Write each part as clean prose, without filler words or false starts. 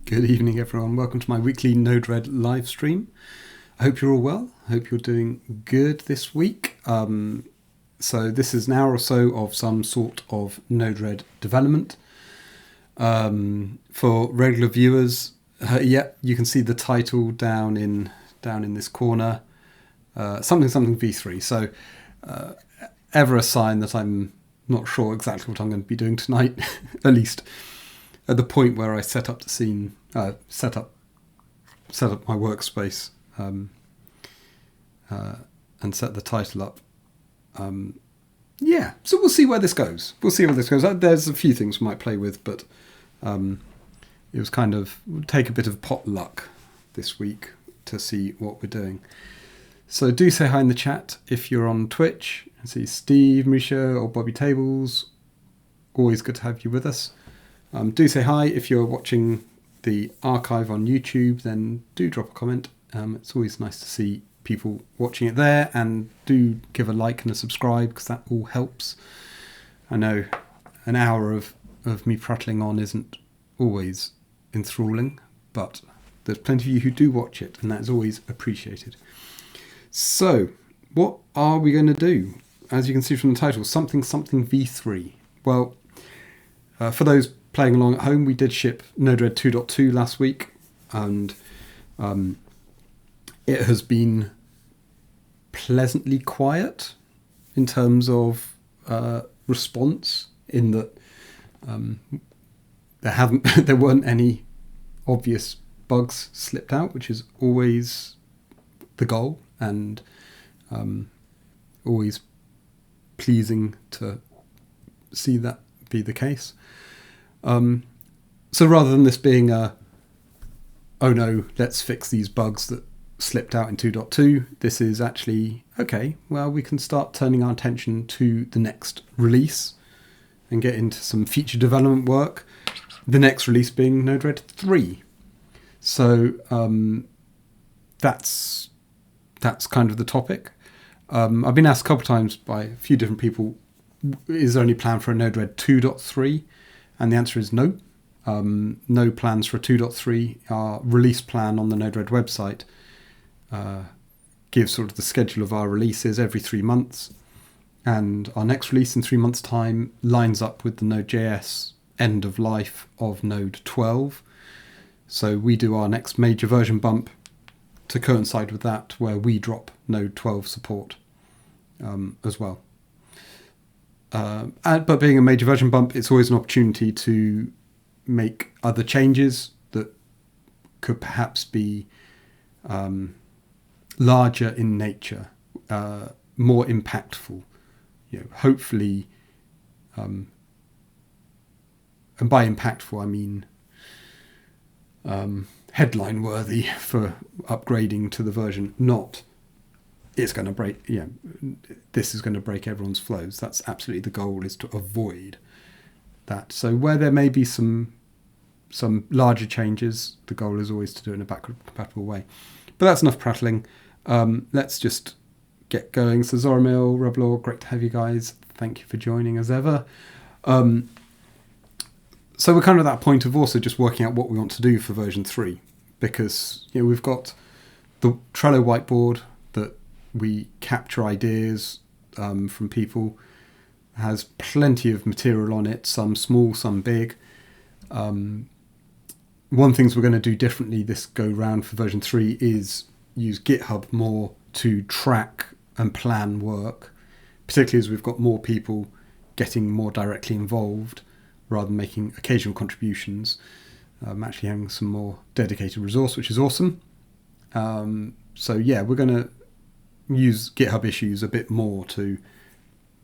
Good evening, everyone. Welcome to my weekly Node-RED live stream. I hope you're all well. I hope you're doing good this week. So this is an hour or so of some sort of Node-RED development. For regular viewers, you can see the title down in this corner. Something v3. So ever a sign that I'm not sure exactly what I'm going to be doing tonight, at least at the point where I set up the scene, set up my workspace, and set the title up. So we'll see where this goes. There's a few things we might play with, but it was kind of take a bit of pot luck this week to see what we're doing. So do say hi in the chat if you're on Twitch. I see Steve, Misha, or Bobby Tables. Always good to have you with us. Do say hi if you're watching the archive on YouTube, then do drop a comment. It's always nice to see people watching it there, and do give a like and a subscribe because that all helps. I know an hour of me prattling on isn't always enthralling, but there's plenty of you who do watch it, and that is always appreciated. So, what are we going to do? As you can see from the title, something v3. Well, for those playing along at home, we did ship Node-RED 2.2 last week, and it has been pleasantly quiet in terms of response, in that there weren't any obvious bugs slipped out, which is always the goal, and always pleasing to see that be the case. So rather than this being oh no, let's fix these bugs that slipped out in 2.2, this is actually, okay, well, we can start turning our attention to the next release and get into some feature development work. The next release being Node-RED 3. So that's kind of the topic. I've been asked a couple of times by a few different people, is there any plan for a Node-RED 2.3? And the answer is no. No plans for a 2.3. Our release plan on the Node-RED website gives sort of the schedule of our releases every 3 months. And our next release in 3 months' time lines up with the Node.js end of life of Node 12. So we do our next major version bump to coincide with that, where we drop Node 12 support as well. But being a major version bump, it's always an opportunity to make other changes that could perhaps be larger in nature, more impactful. Hopefully, and by impactful I mean headline worthy for upgrading to the version, not it's going to break, this is going to break everyone's flows. That's absolutely the goal, is to avoid that. So where there may be some larger changes, the goal is always to do it in a backward compatible way. But that's enough prattling. Let's just get going. So Zoramil, Reblaw, great to have you guys. Thank you for joining as ever. So we're kind of at that point of also just working out what we want to do for version 3, because we've got the Trello whiteboard that we capture ideas from people. It has plenty of material on it, some small, some big. One things we're going to do differently this go round for version 3 is use GitHub more to track and plan work, particularly as we've got more people getting more directly involved rather than making occasional contributions. Actually having some more dedicated resource, which is awesome. We're going to use GitHub issues a bit more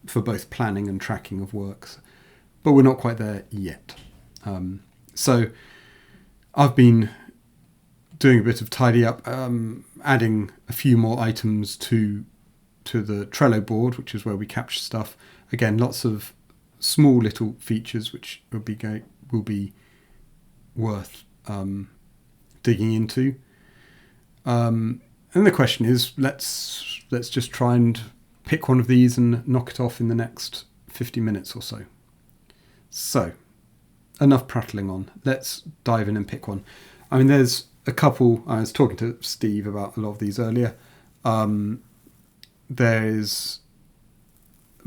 for both planning and tracking of works, but we're not quite there yet. So I've been doing a bit of tidy up, adding a few more items to the Trello board, which is where we capture stuff. Again, lots of small little features which will be worth digging into. And the question is, let's just try and pick one of these and knock it off in the next 50 minutes or so. So, enough prattling on. Let's dive in and pick one. I mean, there's a couple. I was talking to Steve about a lot of these earlier. There's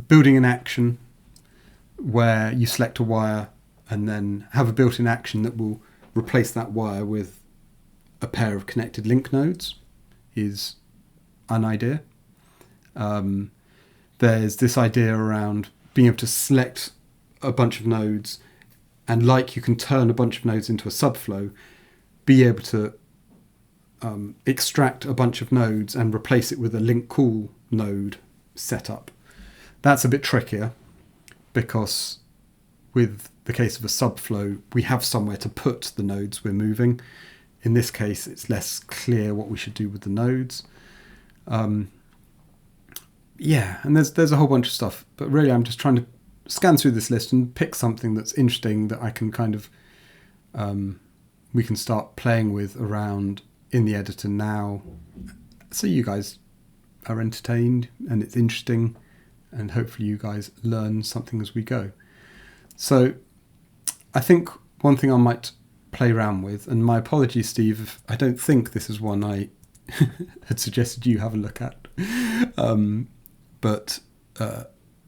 building an action where you select a wire and then have a built-in action that will replace that wire with a pair of connected link nodes is an idea. There's this idea around being able to select a bunch of nodes, and like you can turn a bunch of nodes into a subflow, be able to extract a bunch of nodes and replace it with a link call node setup. That's a bit trickier because with the case of a subflow, we have somewhere to put the nodes we're moving. In this case, it's less clear what we should do with the nodes. And there's a whole bunch of stuff, but really I'm just trying to scan through this list and pick something that's interesting that I can kind of we can start playing with around in the editor now, so you guys are entertained and it's interesting, and hopefully you guys learn something as we go. So I think one thing I might play around with, and my apologies, Steve, if I don't think this is one I had suggested you have a look at, but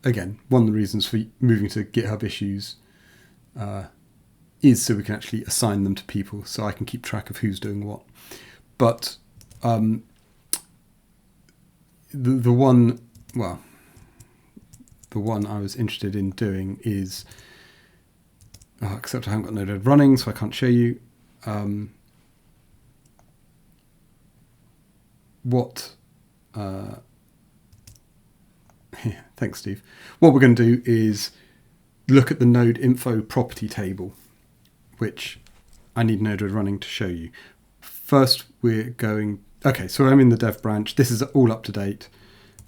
again, one of the reasons for moving to GitHub issues is so we can actually assign them to people, so I can keep track of who's doing what. But the one I was interested in doing is, except I haven't got Node running, so I can't show you. Thanks, Steve. What we're going to do is look at the node info property table, which I need Node running to show you. First, we're going... Okay, so I'm in the dev branch. This is all up to date.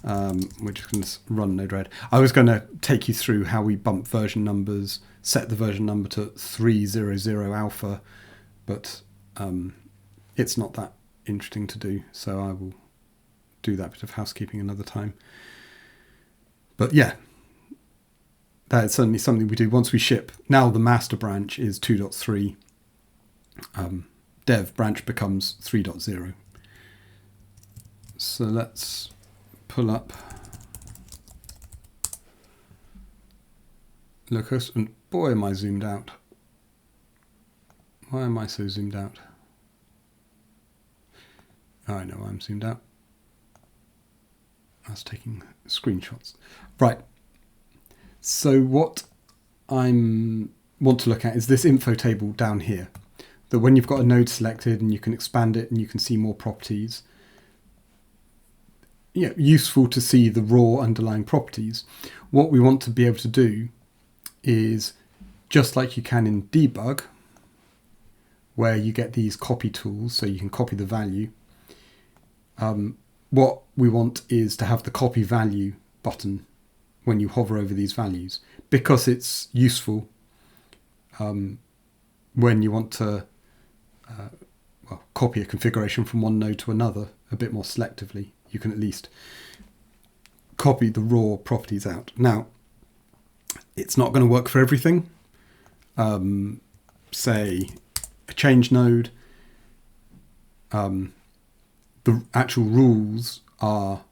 We're just going to run Node-RED. I was going to take you through how we bump version numbers, set the version number to 3.0.0 alpha, but it's not that interesting to do, so I will do that bit of housekeeping another time. But yeah, that is certainly something we do once we ship. Now the master branch is 2.3. Dev branch becomes 3.0. So let's pull up Locus, and boy am I zoomed out. Why am I so zoomed out? I know I'm zoomed out. I was taking screenshots. Right. So what I want to look at is this info table down here. That when you've got a node selected and you can expand it and you can see more properties, yeah, useful to see the raw underlying properties. What we want to be able to do is, just like you can in debug, where you get these copy tools so you can copy the value, what we want is to have the copy value button when you hover over these values, because it's useful when you want to copy a configuration from one node to another a bit more selectively. You can at least copy the raw properties out. Now, it's not going to work for everything. Say a change node, the actual rules are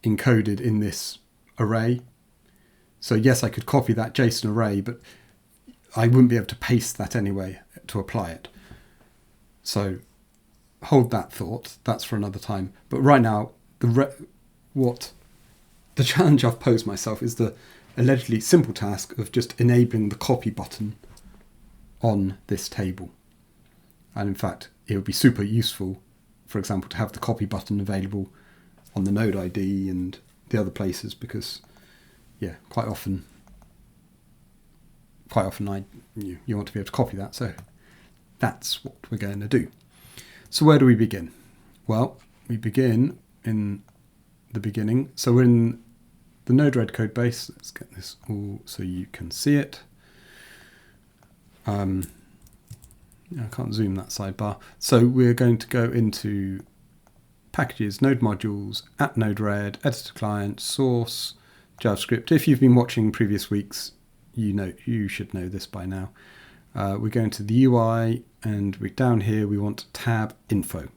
encoded in this array. So yes, I could copy that JSON array, but I wouldn't be able to paste that anyway to apply it. So hold that thought. That's for another time. But right now, the challenge I've posed myself is the allegedly simple task of just enabling the copy button on this table. And in fact, it would be super useful, for example, to have the copy button available on the node ID and the other places, because yeah, quite often you want to be able to copy that. So that's what we're going to do. So where do we begin? Well, we begin in the beginning. So we're in the Node-RED code base. Let's get this all so you can see it. I can't zoom that sidebar. So we're going to go into packages, node modules, at Node-RED, editor client, source, JavaScript. If you've been watching previous weeks, you should know this by now. we go into the UI and we down here we want tab info.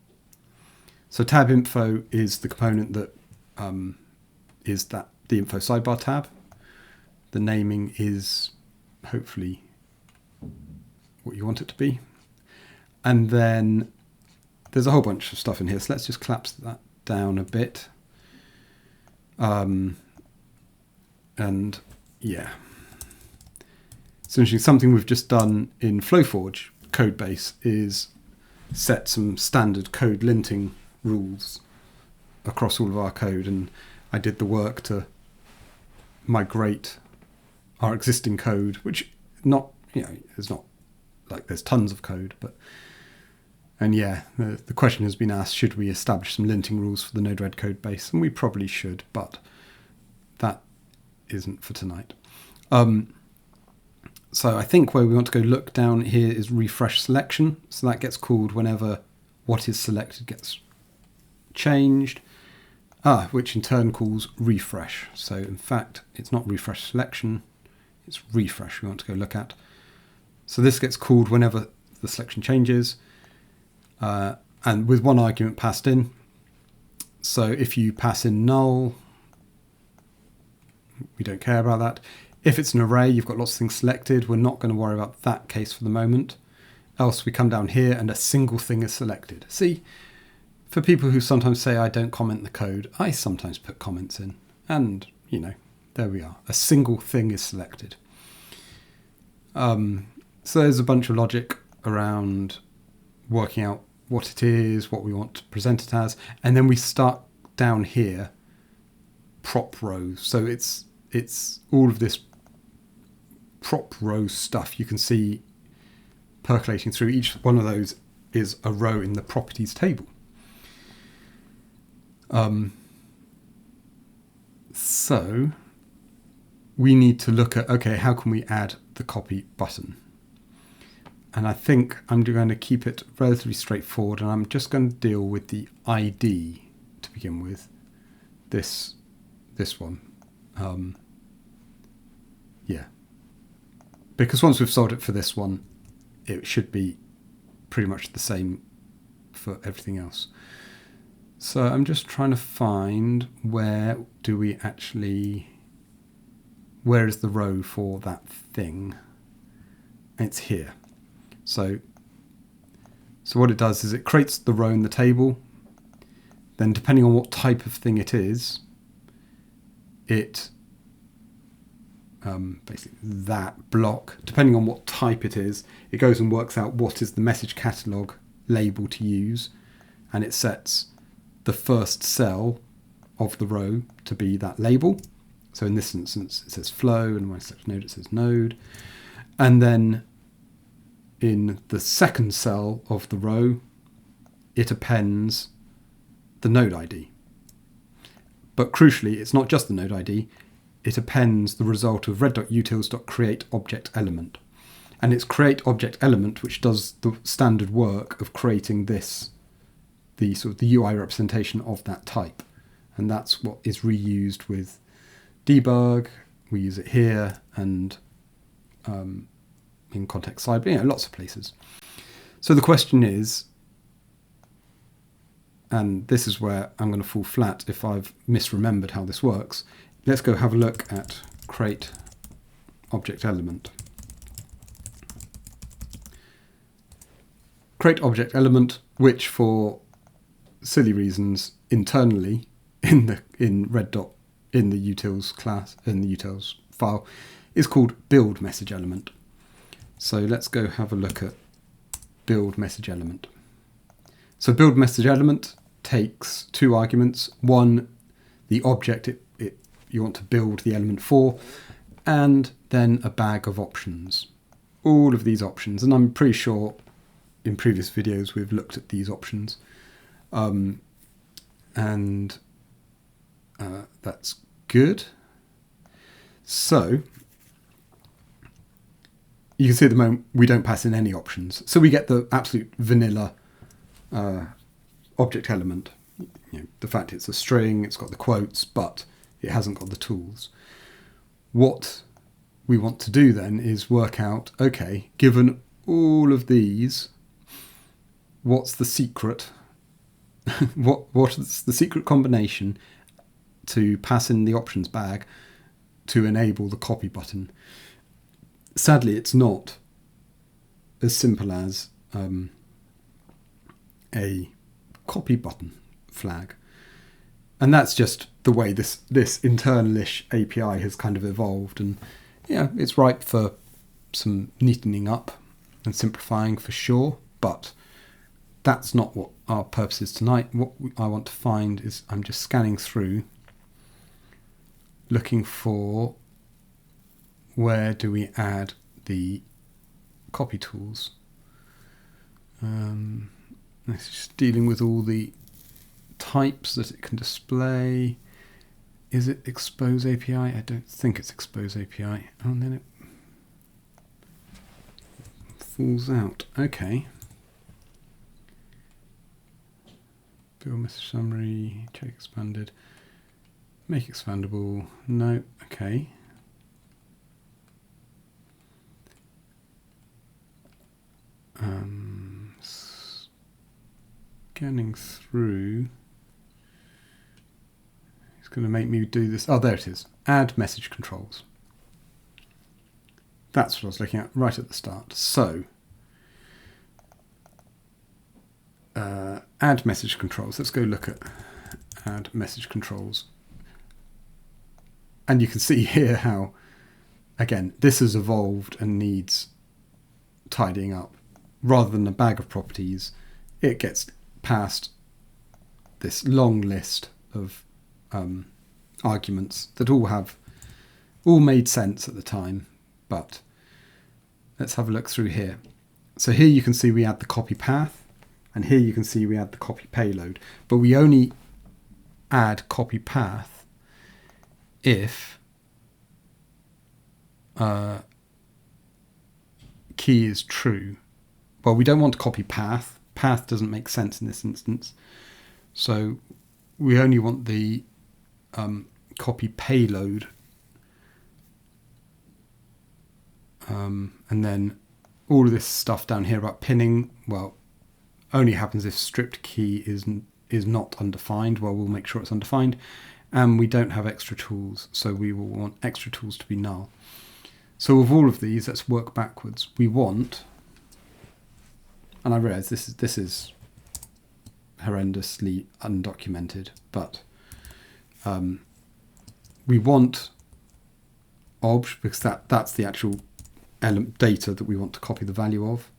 So tab info is the component that is that the info sidebar tab. The naming is hopefully what you want it to be. And then there's a whole bunch of stuff in here. So let's just collapse that down a bit. And yeah. So something we've just done in Flowforge Codebase is set some standard code linting rules across all of our code, and I did the work to migrate our existing code, which it's not like there's tons of code, and yeah, the question has been asked, should we establish some linting rules for the Node-RED code base? And we probably should, but that isn't for tonight. So I think where we want to go look down here is refresh selection. So that gets called whenever what is selected gets changed, which in turn calls refresh. So in fact, it's not refresh selection, it's refresh we want to go look at. So this gets called whenever the selection changes, and with one argument passed in. So if you pass in null, we don't care about that. If it's an array, you've got lots of things selected, we're not going to worry about that case for the moment. Else we come down here and a single thing is selected. See, for people who sometimes say I don't comment the code, I sometimes put comments in. And, there we are. A single thing is selected. So there's a bunch of logic around working out what it is, what we want to present it as. And then we start down here, prop rows. So it's all of this prop row stuff you can see percolating through. Each one of those is a row in the properties table. So we need to look at, okay, how can we add the copy button? And I think I'm going to keep it relatively straightforward, and I'm just going to deal with the ID to begin with. This one. Yeah. Because once we've solved it for this one, it should be pretty much the same for everything else. So I'm just trying to find where is the row for that thing? It's here. So what it does is it creates the row in the table. Then depending on what type of thing it is, it basically that block, depending on what type it is, it goes and works out what is the message catalog label to use, and it sets the first cell of the row to be that label. So in this instance it says flow, and when I select node it says node, and then in the second cell of the row it appends the node ID. But crucially, it's not just the node ID, it appends the result of red.utils.createObjectElement. And it's createObjectElement which does the standard work of creating the UI representation of that type. And that's what is reused with debug. We use it here and in context sidebar, lots of places. So the question is, and this is where I'm going to fall flat if I've misremembered how this works. Let's go have a look at create object element. Create object element, which for silly reasons internally in the utils class, in the utils file, is called build message element. So let's go have a look at build message element. So build message element takes two arguments. One, the object you want to build the element for, and then a bag of options. All of these options, and I'm pretty sure in previous videos we've looked at these options. That's good. So you can see at the moment we don't pass in any options. So we get the absolute vanilla object element. The fact it's a string, it's got the quotes, but it hasn't got the tools. What we want to do then is work out, okay, given all of these, what's the secret? what is the secret combination to pass in the options bag to enable the copy button? Sadly, it's not as simple as a copy button flag. And that's just the way this internalish API has kind of evolved. And yeah, it's ripe for some neatening up and simplifying for sure, but that's not what our purpose is tonight. What I want to find is, I'm just scanning through, looking for where do we add the copy tools. It's just dealing with all the types that it can display. Is it expose API? I don't think it's expose API. Oh, and then it falls out. Okay. Build message summary, check expanded, make expandable. No, okay. Scanning through. It's going to make me do this. Oh, there it is. Add message controls. That's what I was looking at right at the start. So, add message controls. Let's go look at add message controls. And you can see here how, again, this has evolved and needs tidying up. Rather than a bag of properties, it gets past this long list of arguments that all made sense at the time. But let's have a look through here. So here you can see we add the copy path, and here you can see we add the copy payload. But we only add copy path if key is true. Well, we don't want to copy path. Path doesn't make sense in this instance. So we only want the copy payload. And then all of this stuff down here about pinning, well, only happens if stripped key is not undefined. Well, we'll make sure it's undefined. And we don't have extra tools, so we will want extra tools to be null. So with all of these, let's work backwards. We want, and I realise this is horrendously undocumented, but we want obj because that's the actual data that we want to copy the value of.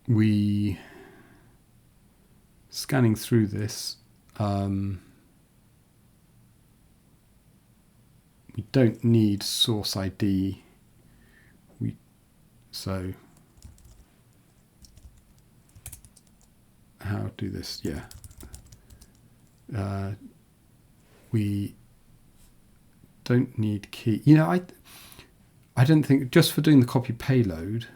We scanning through this. We don't need source ID. So how do this? Yeah. We don't need key. You know, I don't think, just for doing the copy payload,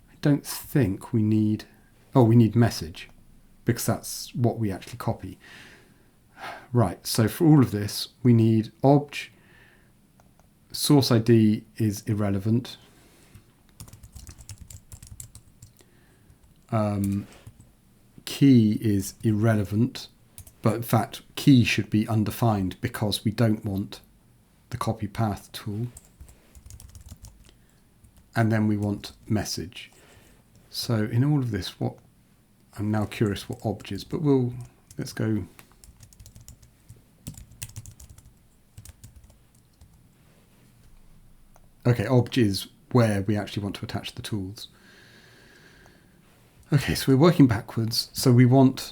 I don't think we need, we need message, because that's what we actually copy. Right, so for all of this, we need obj, source ID is irrelevant. Key is irrelevant, but in fact, key should be undefined because we don't want the copy path tool. And then we want message. So in all of this, what I'm now curious what obj is, but let's go. Okay, obj is where we actually want to attach the tools. Okay, so we're working backwards. So we want,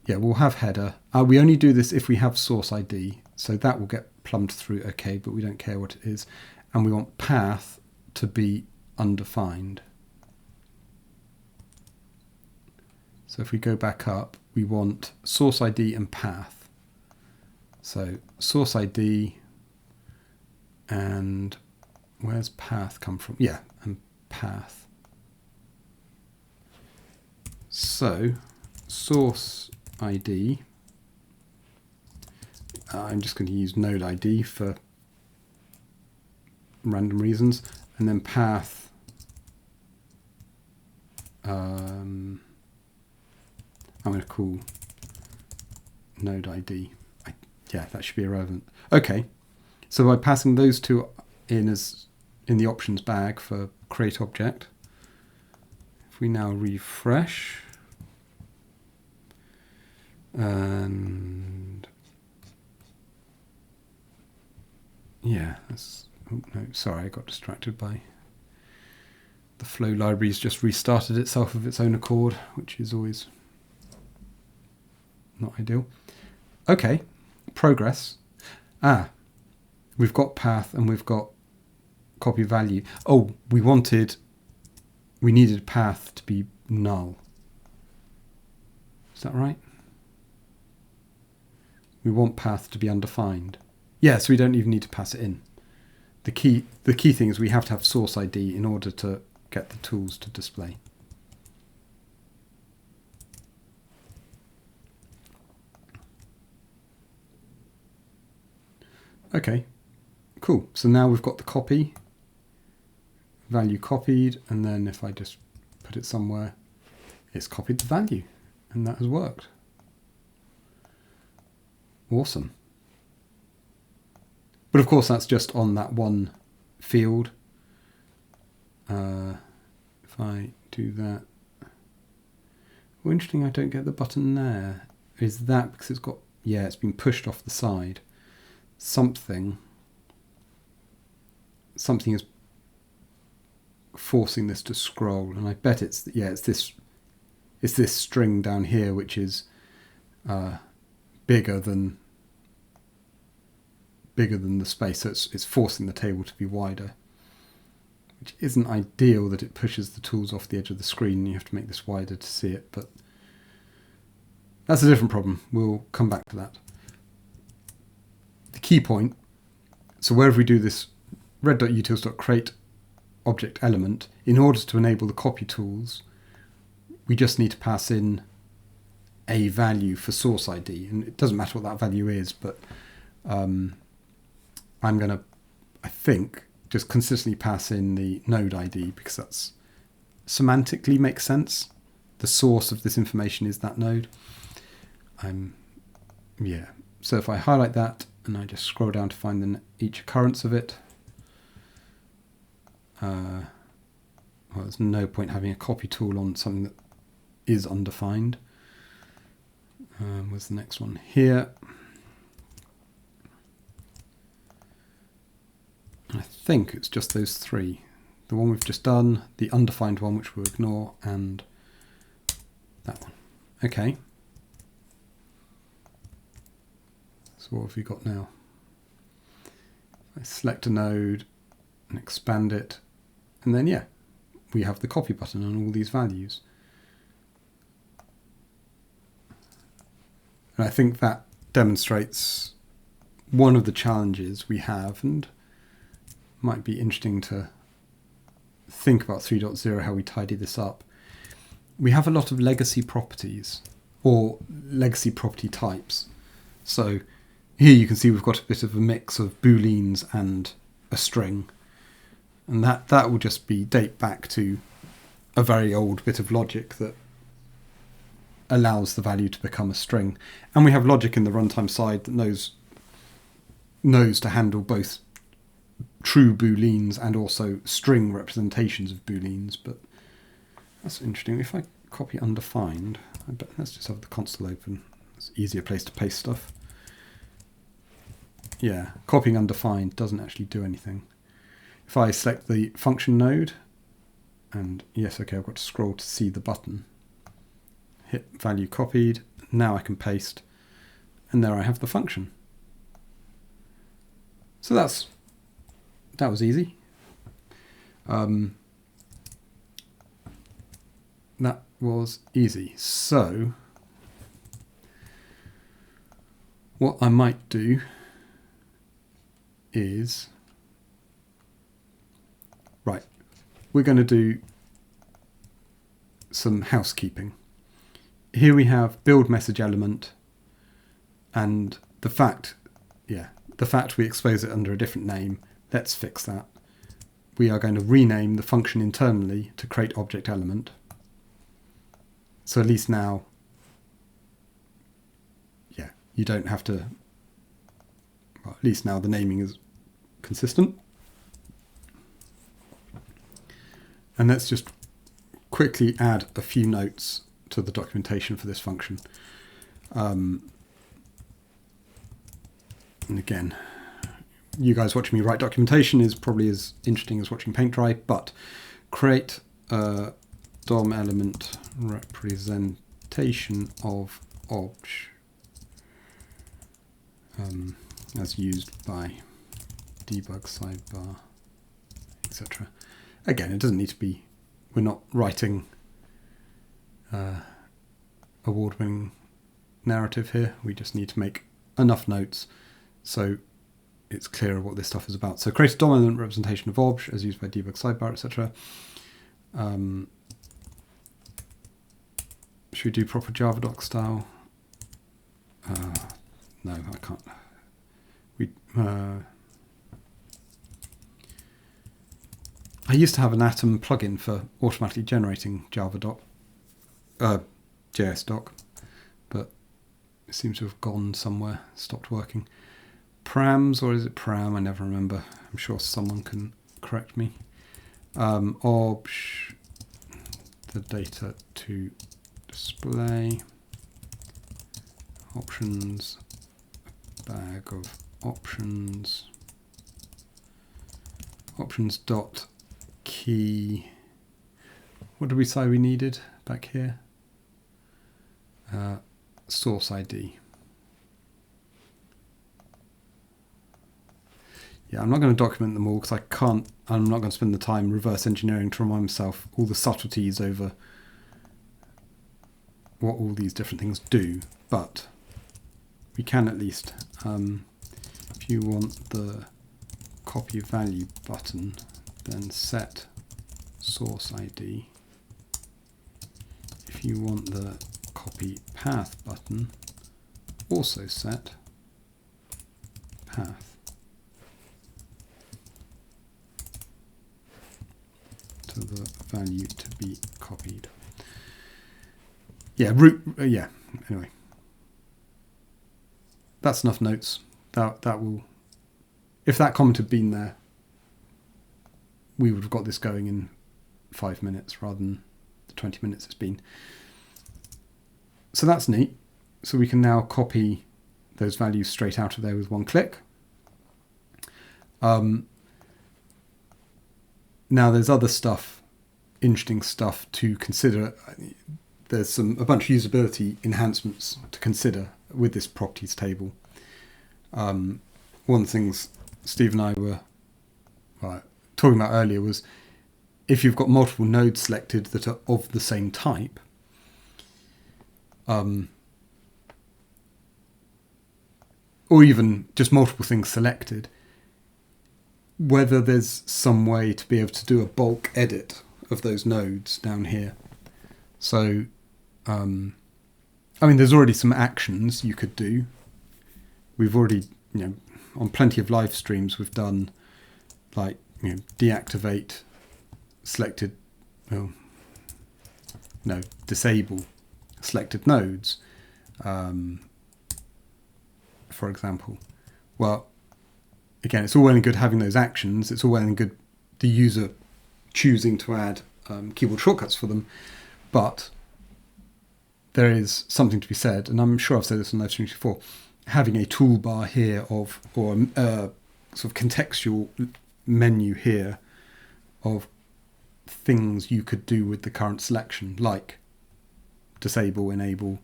we'll have header. We only do this if we have source ID. So that will get plumbed through, okay, but we don't care what it is. And we want path to be undefined. So if we go back up, we want source ID and path. So source ID, and where's path come from? Yeah, and path. So source ID, I'm just going to use node ID for random reasons, and then path. I'm going to call node ID. Yeah, that should be irrelevant. Okay, so by passing those two in as in the options bag for create object, if we now refresh, and yeah, that's, oh no, sorry, I got distracted by the flow library's just restarted itself of its own accord, which is always not ideal. Okay, progress. We've got path and we've got copy value. Oh, we needed path to be null. Is that right? We want path to be undefined. Yeah, so we don't even need to pass it in. The key thing is we have to have source ID in order to get the tools to display. Okay, cool. So now we've got the copy, value copied, and then if I just put it somewhere, it's copied the value, and that has worked. Awesome. But of course, that's just on that one field. If I do that, well, interesting, I don't get the button there. Is that because it's got, yeah, it's been pushed off the side. Something is forcing this to scroll, and I bet it's this string down here which is bigger than the space, so it's forcing the table to be wider, which isn't ideal that it pushes the tools off the edge of the screen and you have to make this wider to see it, but that's a different problem. We'll come back to that. The key point, so wherever we do this red.utils.create object element, in order to enable the copy tools, we just need to pass in a value for source ID, and it doesn't matter what that value is, but I'm going to, I think, just consistently pass in the node ID because that's semantically makes sense. The source of this information is that node. Yeah. So if I highlight that and I just scroll down to find each occurrence of it, well, there's no point having a copy tool on something that is undefined. Where's the next one? Here. I think it's just those three. The one we've just done, the undefined one, which we'll ignore, and that one. Okay. So what have we got now? I select a node and expand it, and then yeah, we have the copy button on all these values. And I think that demonstrates one of the challenges we have, and might be interesting to think about 3.0, how we tidy this up. We have a lot of legacy properties or legacy property types. So here you can see we've got a bit of a mix of booleans and a string. And that will just date back to a very old bit of logic that allows the value to become a string. And we have logic in the runtime side that knows to handle both true booleans and also string representations of booleans. But that's interesting. If I copy undefined, let's just have the console open. It's an easier place to paste stuff. Yeah, copying undefined doesn't actually do anything. If I select the function node, and yes, okay, I've got to scroll to see the button. Hit value copied. Now I can paste, and there I have the function. So that was easy. That was easy. So what I might do is, right, we're going to do some housekeeping. Here we have build message element, and the fact we expose it under a different name. Let's fix that. we are going to rename the function internally to create object element. So at least now, yeah, you don't have to, well, at least now the naming is consistent. And let's just quickly add a few notes to the documentation for this function. And again, you guys watching me write documentation is probably as interesting as watching paint dry, but create a DOM element representation of obj as used by debug sidebar, etc. Again, it doesn't need to be, we're not writing award-winning narrative here. We just need to make enough notes so it's clear what this stuff is about. So create a DOM element representation of obj as used by debug sidebar, etc. Should we do proper Java doc style? No, I can't. I used to have an Atom plugin for automatically generating Java doc, JS doc, but it seems to have gone somewhere, stopped working. Prams, or is it Pram? I never remember. I'm sure someone can correct me. Obj, the data to display, options, bag of options, options dot key. What did we say we needed back here? Source ID. Yeah, I'm not going to document them all because I can't, I'm not going to spend the time reverse engineering to remind myself all the subtleties over what all these different things do, but we can at least, if you want the copy value button, then set source ID. If you want the copy path button, also set path to the value to be copied. Yeah, root. Yeah. Anyway, that's enough notes. That will. If that comment had been there, we would have got this going in 5 minutes rather than the 20 minutes it's been. So that's neat. So we can now copy those values straight out of there with one click. Now there's other stuff, interesting stuff to consider. There's a bunch of usability enhancements to consider with this properties table. One of the things Steve and I were talking about earlier was if you've got multiple nodes selected that are of the same type, or even just multiple things selected, whether there's some way to be able to do a bulk edit of those nodes down here. So, I mean, there's already some actions you could do. We've already, on plenty of live streams, we've done like, deactivate selected, disable selected nodes, for example. Well, again, it's all well and good having those actions. It's all well and good the user choosing to add keyboard shortcuts for them, but there is something to be said, and I'm sure I've said this on live streams before, having a toolbar here of, or a sort of contextual menu here of things you could do with the current selection, like disable, enable,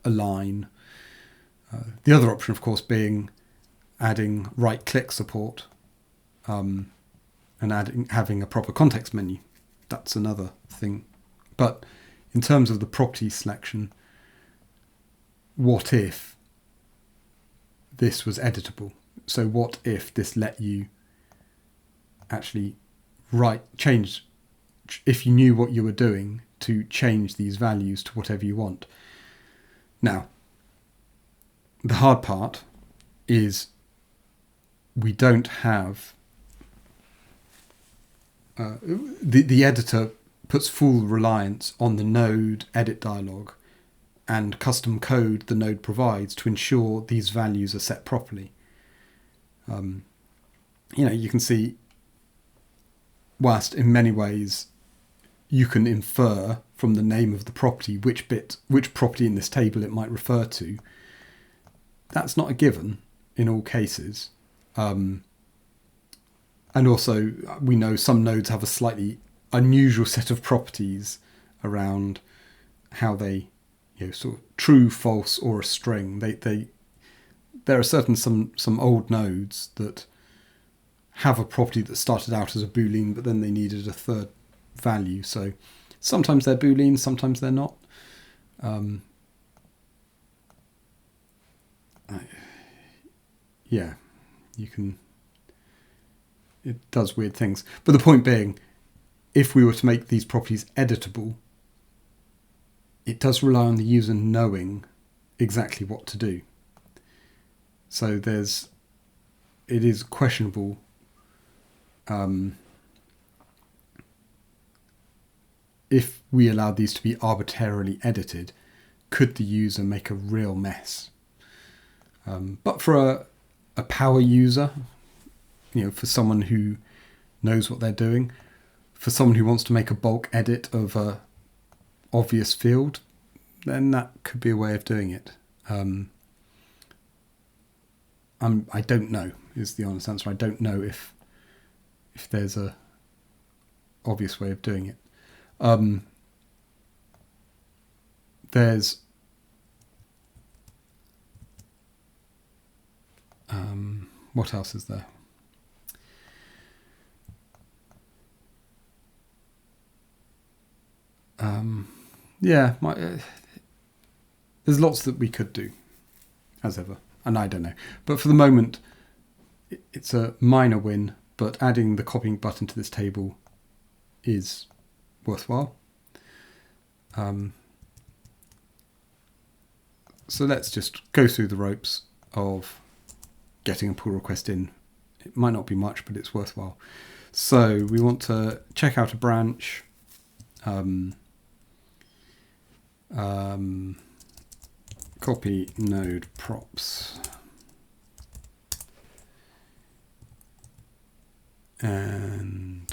align. The other option, of course, being adding right-click support and having a proper context menu. That's another thing. But in terms of the property selection, what if this was editable? So what if this let you actually change, if you knew what you were doing, to change these values to whatever you want? Now, the hard part is we don't have the editor puts full reliance on the node edit dialog and custom code the node provides to ensure these values are set properly. You can see, whilst in many ways you can infer from the name of the property which property in this table it might refer to, that's not a given in all cases. And also, we know some nodes have a slightly unusual set of properties around how they, sort of true, false, or a string. There are some old nodes that have a property that started out as a Boolean, but then they needed a third value. So sometimes they're Boolean, sometimes they're not. You can. It does weird things. But the point being, if we were to make these properties editable, it does rely on the user knowing exactly what to do. So it is questionable if we allowed these to be arbitrarily edited, could the user make a real mess? But for a power user, for someone who knows what they're doing, for someone who wants to make a bulk edit of a obvious field, then that could be a way of doing it. I don't know is the honest answer. I don't know if there's a obvious way of doing it. There's what else is there? There's lots that we could do, as ever, and I don't know. But for the moment, it's a minor win, but adding the copying button to this table is worthwhile. So let's just go through the ropes of getting a pull request in. It might not be much, but it's worthwhile. So we want to check out a branch. Copy node props. And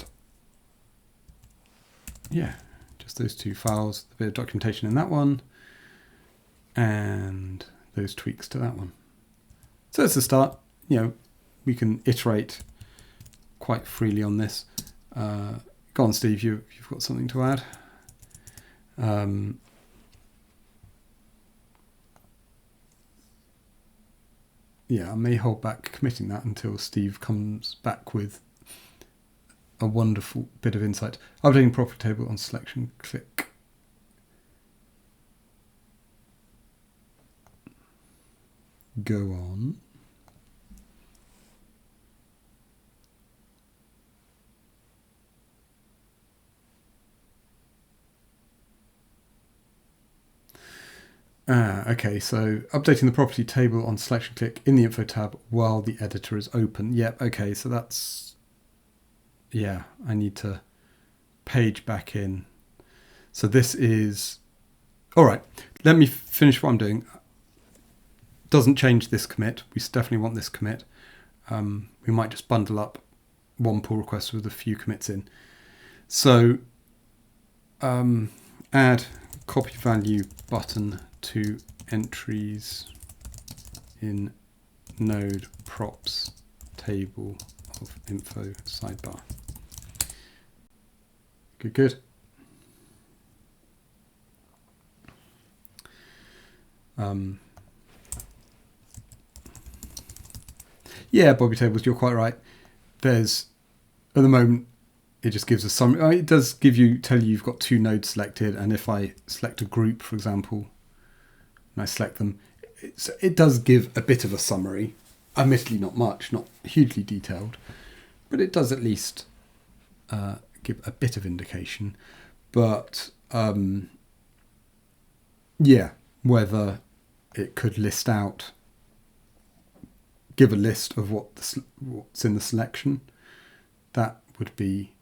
just those two files, a bit of documentation in that one, and those tweaks to that one. So that's the start. We can iterate quite freely on this. Go on, Steve, you've got something to add. I may hold back committing that until Steve comes back with a wonderful bit of insight. Updating property table on selection, click. Go on. Okay, so updating the property table on selection click in the info tab while the editor is open. Yep, okay, so that's, I need to page back in. So this is, all right, let me finish what I'm doing. Doesn't change this commit. We definitely want this commit. We might just bundle up one pull request with a few commits in. So add copy value button to entries in node props table of info sidebar. Good. Bobby tables, you're quite right. There's, at the moment, it just gives a summary. It does tell you you've got two nodes selected, and if I select a group, for example, and I select them, it does give a bit of a summary. Admittedly, not much, not hugely detailed, but it does at least give a bit of indication. But whether it could list out, give a list of what's in the selection, that would be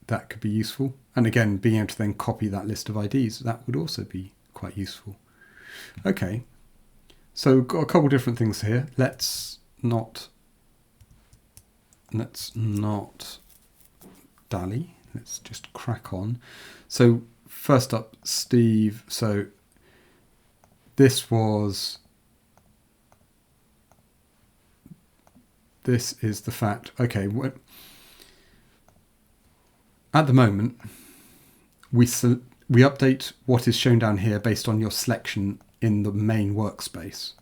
that could be useful. And again, being able to then copy that list of IDs, that would also be quite useful. Okay, so got a couple different things here. Let's not dally. Let's just crack on. So first up, Steve. So this is the fact. Okay, at the moment, we update what is shown down here based on your selection in the main workspace.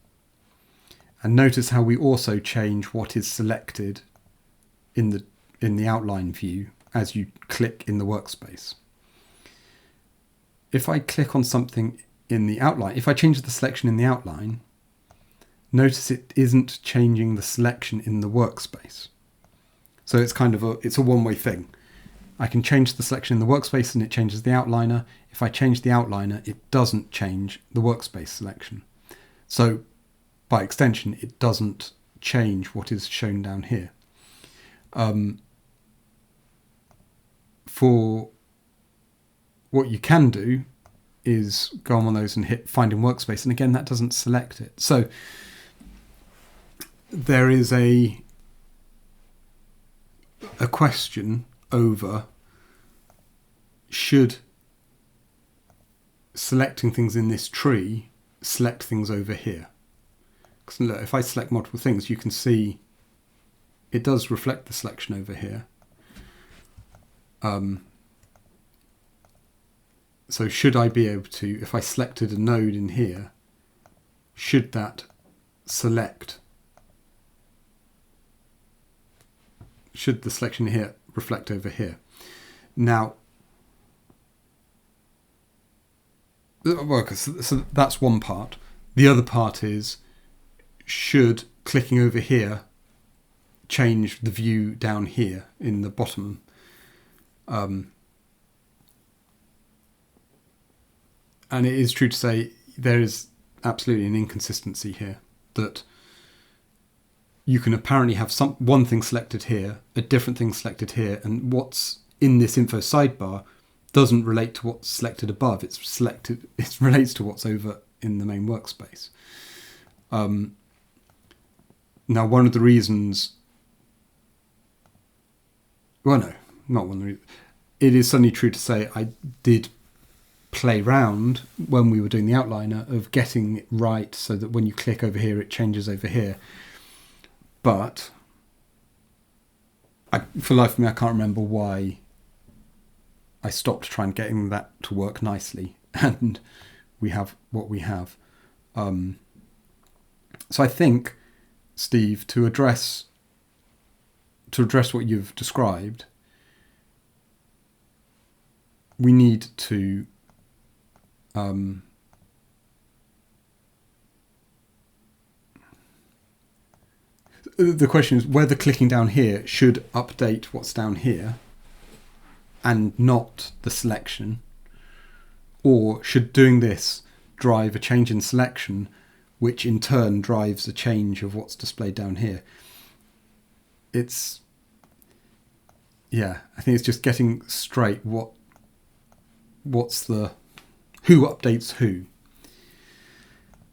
And notice how we also change what is selected in the outline view as you click in the workspace. If I click on something in the outline, if I change the selection in the outline, notice it isn't changing the selection in the workspace. So it's kind of it's a one-way thing. I can change the selection in the workspace and it changes the outliner. If I change the outliner, it doesn't change the workspace selection. So by extension, it doesn't change what is shown down here. For what you can do is go on one of those and hit find in workspace. And again, that doesn't select it. So there is a question over should selecting things in this tree select things over here. Because look, if I select multiple things, you can see it does reflect the selection over here. So should I be able to, if I selected a node in here, should that select, should the selection here reflect over here? Now, so that's one part. The other part is, should clicking over here change the view down here in the bottom? And it is true to say there is absolutely an inconsistency here, that you can apparently have one thing selected here, a different thing selected here, and what's in this info sidebar doesn't relate to what's selected above. It relates to what's over in the main workspace. Now, one of the reasons, well, no, not one of the reasons. It is certainly true to say I did play round when we were doing the outliner of getting it right so that when you click over here, it changes over here. But for life of me, I can't remember why I stopped trying getting that to work nicely, and we have what we have. So I think, Steve, to address what you've described, we need to the question is whether clicking down here should update what's down here and not the selection, or should doing this drive a change in selection, which in turn drives a change of what's displayed down here. I think it's just getting straight what's the who updates who,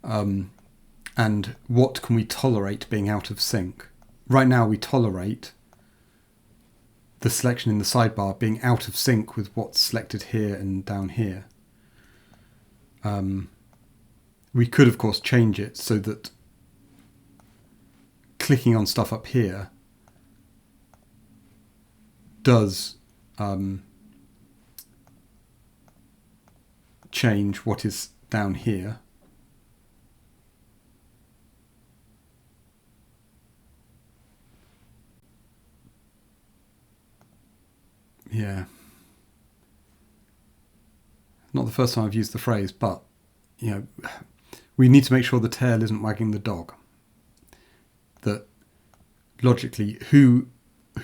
and what can we tolerate being out of sync. Right now we tolerate the selection in the sidebar being out of sync with what's selected here and down here. We could of course change it so that clicking on stuff up here does change what is down here. Yeah. Not the first time I've used the phrase, but we need to make sure the tail isn't wagging the dog. That logically, who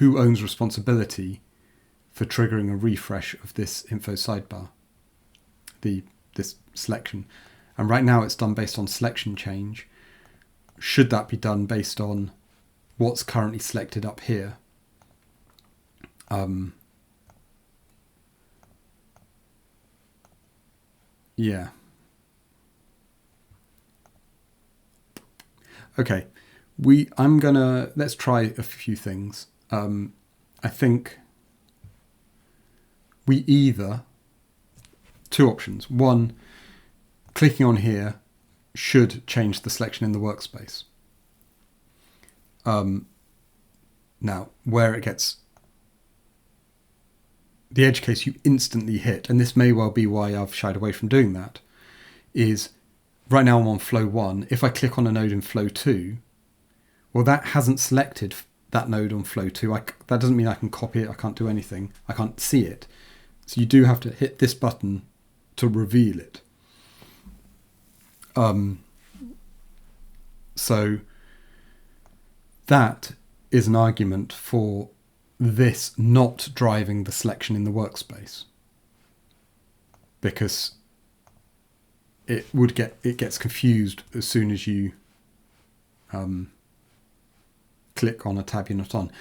owns responsibility for triggering a refresh of this info sidebar, this selection? And right now it's done based on selection change. Should that be done based on what's currently selected up here. Yeah. Okay. Let's try a few things. I think we either, two options. One, clicking on here should change the selection in the workspace. Now, where it gets the edge case you instantly hit, and this may well be why I've shied away from doing that, is right now I'm on flow 1. If I click on a node in flow 2, well, that hasn't selected that node on flow 2. That doesn't mean I can copy it. I can't do anything. I can't see it. So you do have to hit this button to reveal it. So that is an argument for this not driving the selection in the workspace, because it gets confused as soon as you click on a tab you're not on.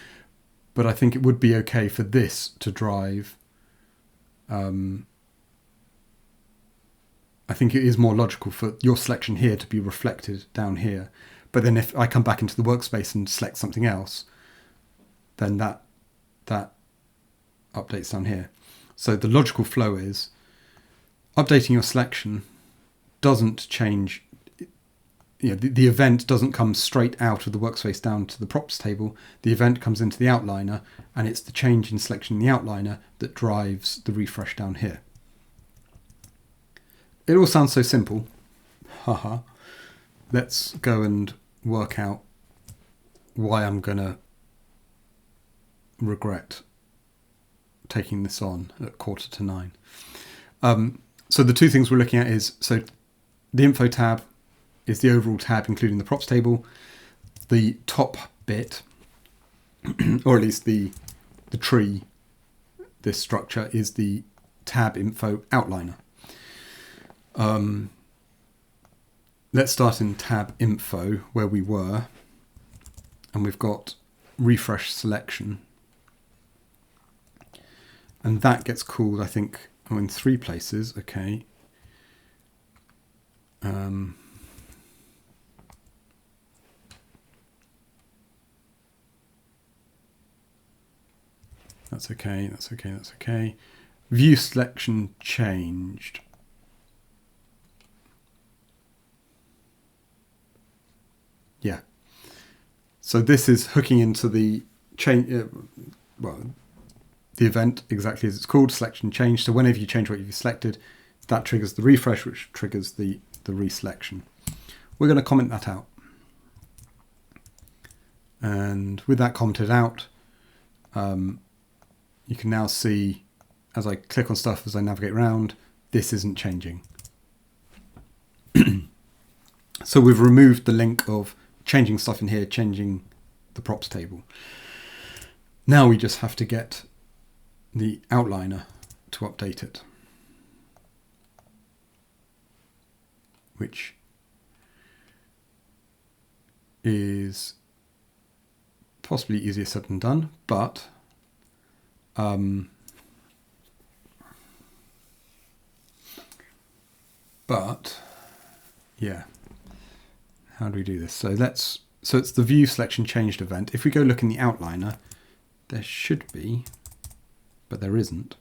But I think it would be okay for this to drive. I think it is more logical for your selection here to be reflected down here. But then if I come back into the workspace and select something else, then that updates down here. So the logical flow is updating your selection doesn't change. The event doesn't come straight out of the workspace down to the props table. The event comes into the outliner, and it's the change in selection in the outliner that drives the refresh down here. It all sounds so simple. Haha. Let's go and work out why I'm going to regret taking this on at 8:45. So the two things we're looking at is, so the info tab is the overall tab including the props table. The top bit, or at least the tree, this structure, is the tab info outliner. Let's start in tab info where we were, and we've got refresh selection, and that gets called, I think, in 3 places. Okay. That's okay, that's okay, that's okay. View selection changed. Yeah. So this is hooking into the change, the event exactly as it's called, selection change. So whenever you change what you've selected, that triggers the refresh, which triggers the reselection. We're going to comment that out. And with that commented out, you can now see, as I click on stuff, as I navigate around, this isn't changing. So we've removed the link of changing stuff in here, changing the props table. Now we just have to get the outliner to update it, which is possibly easier said than done, but yeah, how do we do this? So it's the view selection changed event. If we go look in the outliner, there should be, but there isn't.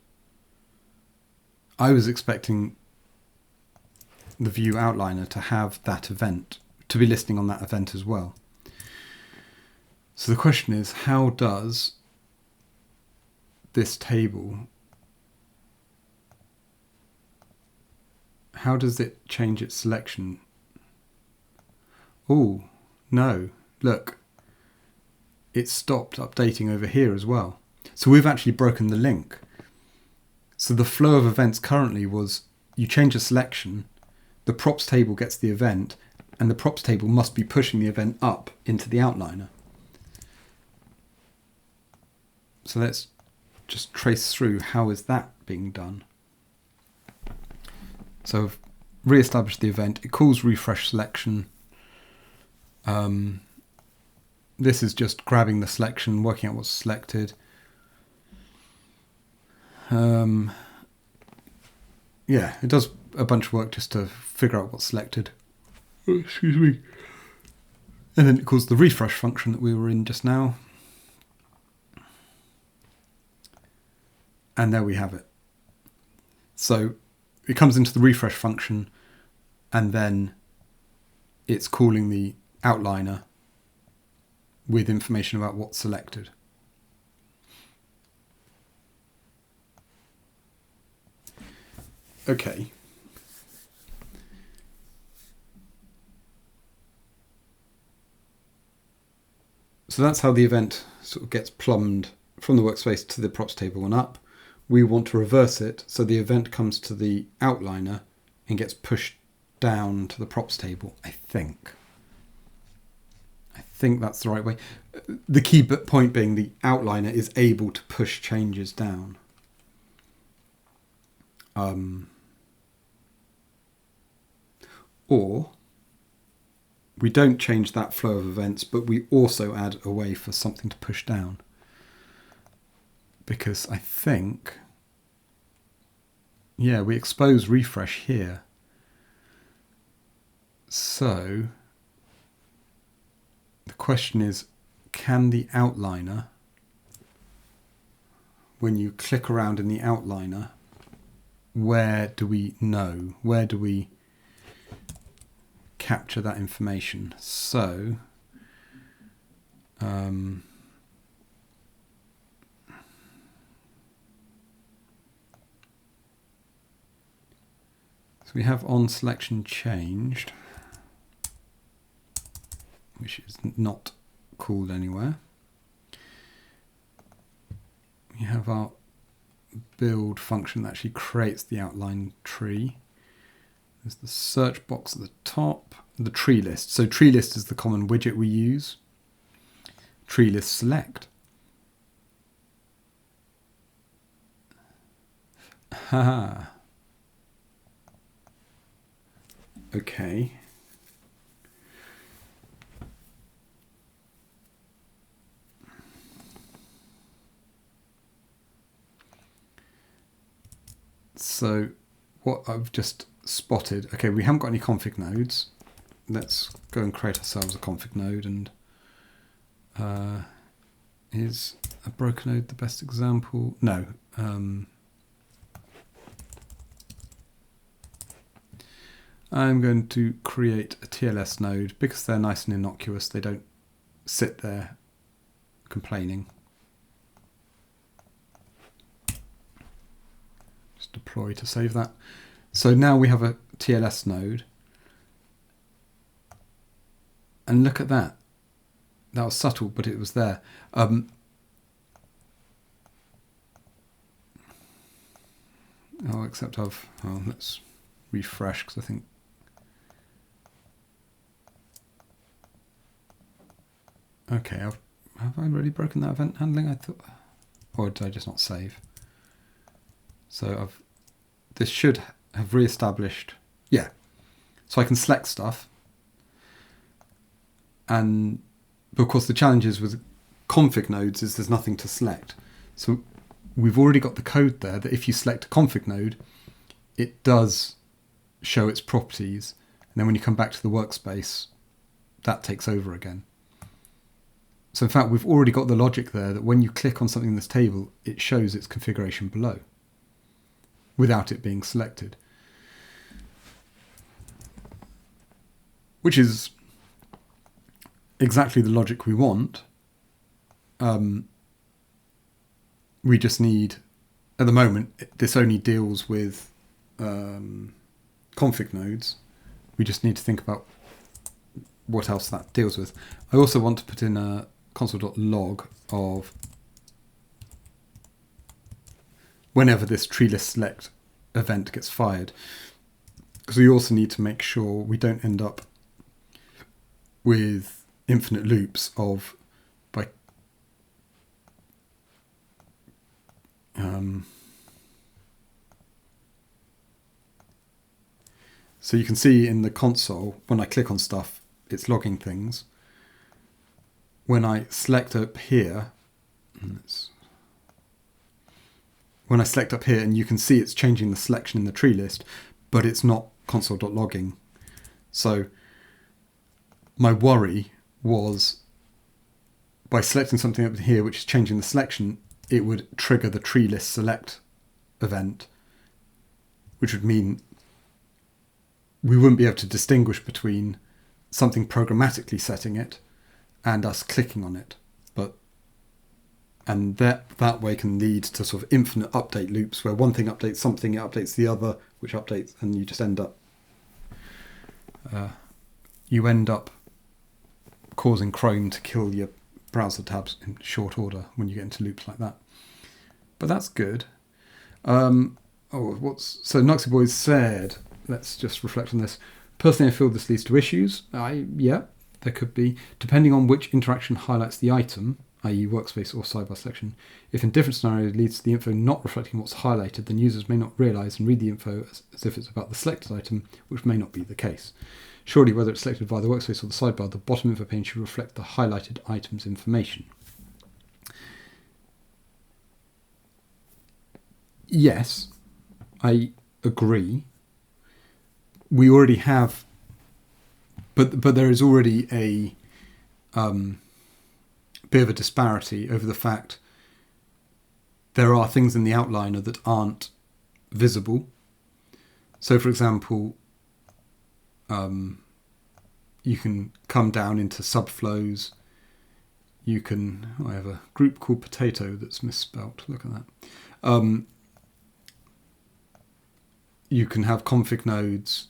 I was expecting the view outliner to have that event, to be listing on that event as well. So the question is, how does this table, how does it change its selection? Oh, no, look, it stopped updating over here as well. So we've actually broken the link. So the flow of events currently was, you change a selection, the props table gets the event, and the props table must be pushing the event up into the outliner. So let's just trace through, how is that being done? So I've re-established the event. It calls refresh selection. This is just grabbing the selection, working out what's selected. Yeah, it does a bunch of work just to figure out what's selected. Oh, excuse me. And then it calls the refresh function that we were in just now. And there we have it. So it comes into the refresh function, and then it's calling the outliner with information about what's selected. Okay. So that's how the event sort of gets plumbed from the workspace to the props table and up. We want to reverse it so the event comes to the outliner and gets pushed down to the props table, I think. I think that's the right way. The key point being the outliner is able to push changes down. Or we don't change that flow of events, but we also add a way for something to push down. Because I think, yeah, we expose refresh here. So the question is, can the outliner, when you click around in the outliner, where do we know? Where do we capture that information? So we have on selection changed, which is not called anywhere. We have our build function that actually creates the outline tree. There's the search box at the top, the tree list. So tree list is the common widget we use. Tree list select. Haha. Okay. So what I've just spotted, okay, we haven't got any config nodes. Let's go and create ourselves a config node. And is a broken node the best example? No. I'm going to create a TLS node because they're nice and innocuous. They don't sit there complaining. Just deploy to save that. So now we have a TLS node. And look at that. That was subtle, but it was there. Except let's refresh because I think okay, have I already broken that event handling? I thought, or did I just not save? So this should have re-established. Yeah, so I can select stuff, and but of course the challenge is with config nodes is there's nothing to select. So we've already got the code there that if you select a config node, it does show its properties, and then when you come back to the workspace, that takes over again. So in fact, we've already got the logic there that when you click on something in this table, it shows its configuration below without it being selected. Which is exactly the logic we want. We just need, at the moment, this only deals with config nodes. We just need to think about what else that deals with. I also want to put in a console.log of whenever this tree list select event gets fired, because we also need to make sure we don't end up with infinite loops of so you can see in the console when I click on stuff it's logging things. when I select up here, when I select up here, and you can see it's changing the selection in the tree list, but it's not console.logging. So my worry was by selecting something up here, which is changing the selection, it would trigger the tree list select event, which would mean we wouldn't be able to distinguish between something programmatically setting it and us clicking on it. And that way can lead to sort of infinite update loops where one thing updates something, it updates the other, which updates, and you just end up causing Chrome to kill your browser tabs in short order when you get into loops like that. But that's good. So Nuxie Boys said, let's just reflect on this. Personally, I feel this leads to issues. Yeah, there could be, depending on which interaction highlights the item, i.e. workspace or sidebar selection. If in different scenarios leads to the info not reflecting what's highlighted, then users may not realise and read the info as if it's about the selected item, which may not be the case. Surely, whether it's selected via the workspace or the sidebar, the bottom info pane should reflect the highlighted item's information. Yes, I agree. We already have, but there is already a bit of a disparity over the fact there are things in the outliner that aren't visible. So, for example, you can come down into subflows. You can, I have a group called potato that's misspelt. Look at that. You can have config nodes.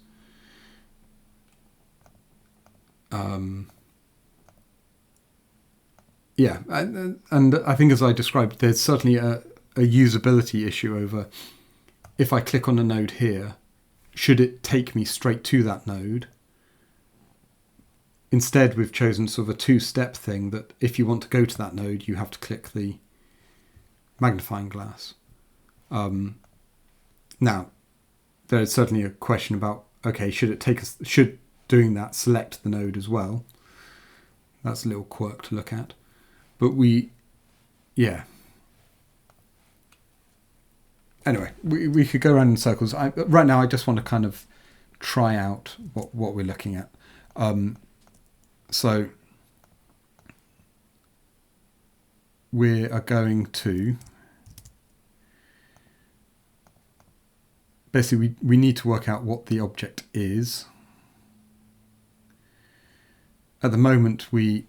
Yeah, and I think as I described, there's certainly a usability issue over if I click on a node here, should it take me straight to that node? Instead, we've chosen sort of a two-step thing that if you want to go to that node, you have to click the magnifying glass. Now, there is certainly a question about, okay, should doing that select the node as well? That's a little quirk to look at. But anyway, we could go around in circles. Right now, I just want to kind of try out what we're looking at. So we are going to basically we need to work out what the object is. At the moment, we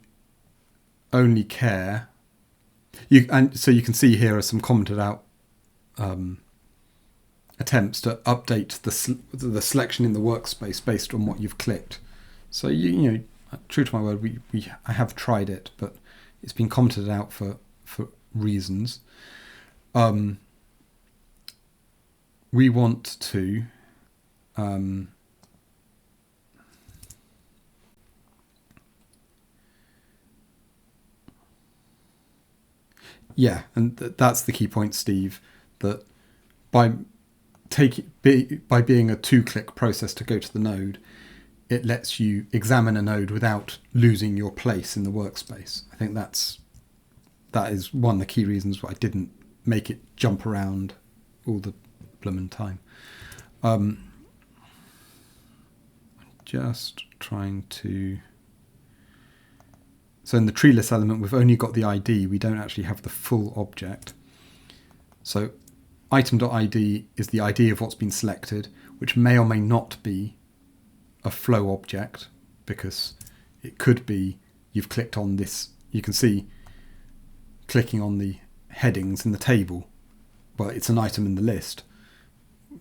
only care. So you can see here are some commented out attempts to update the selection in the workspace based on what you've clicked. So you know, true to my word, I have tried it, but it's been commented out for reasons. We want to and that's the key point, Steve, that by being a two-click process to go to the node, it lets you examine a node without losing your place in the workspace. I think that is one of the key reasons why I didn't make it jump around all the bloomin' time. Just trying to... So in the tree list element, we've only got the ID. We don't actually have the full object. So item.id is the ID of what's been selected, which may or may not be a flow object, because it could be you've clicked on this. You can see clicking on the headings in the table. Well, it's an item in the list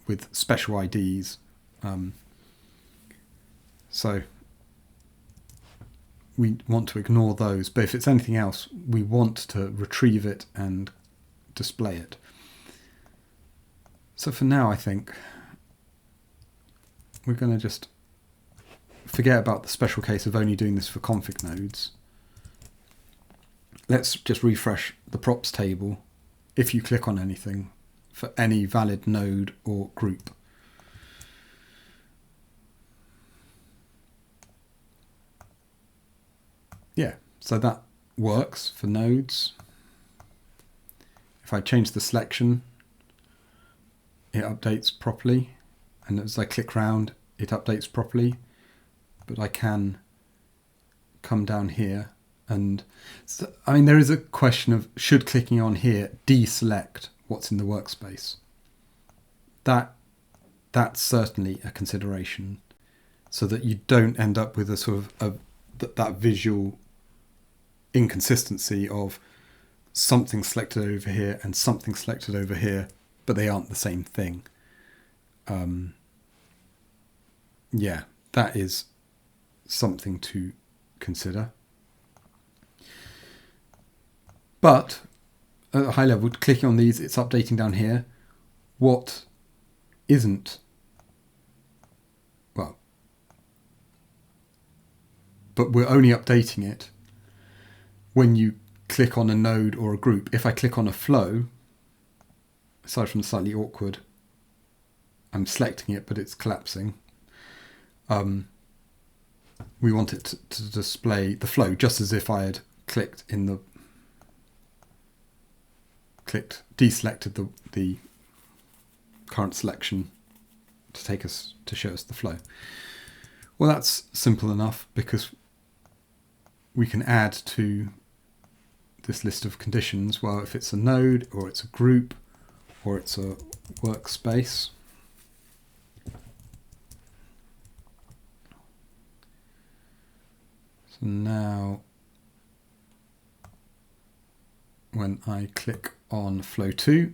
with special IDs. So we want to ignore those, but if it's anything else, we want to retrieve it and display it. So for now, I think we're going to just forget about the special case of only doing this for config nodes. Let's just refresh the props table if you click on anything for any valid node or group. Yeah, so that works for nodes. If I change the selection, it updates properly, and as I click round, it updates properly. But I can come down here, and so, I mean, there is a question of, should clicking on here deselect what's in the workspace? That's certainly a consideration, so that you don't end up with a sort of that visual inconsistency of something selected over here and something selected over here, but they aren't the same thing. Yeah, that is something to consider. But at a high level, clicking on these, it's updating down here. What isn't, well, but we're only updating it when you click on a node or a group. If I click on a flow, aside from the slightly awkward, I'm selecting it, but it's collapsing. We want it to display the flow just as if I had deselected the current selection to show us the flow. Well, that's simple enough, because we can add to this list of conditions. Well, if it's a node or it's a group or it's a workspace, so now when I click on flow 2,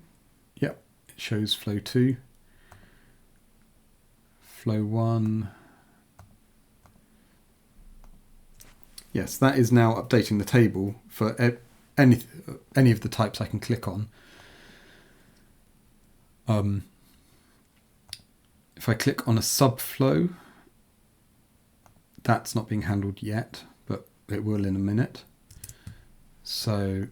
yep, it shows flow 2. Flow 1. Yes, that is now updating the table for any of the types I can click on. If I click on a subflow, that's not being handled yet, but it will in a minute. So,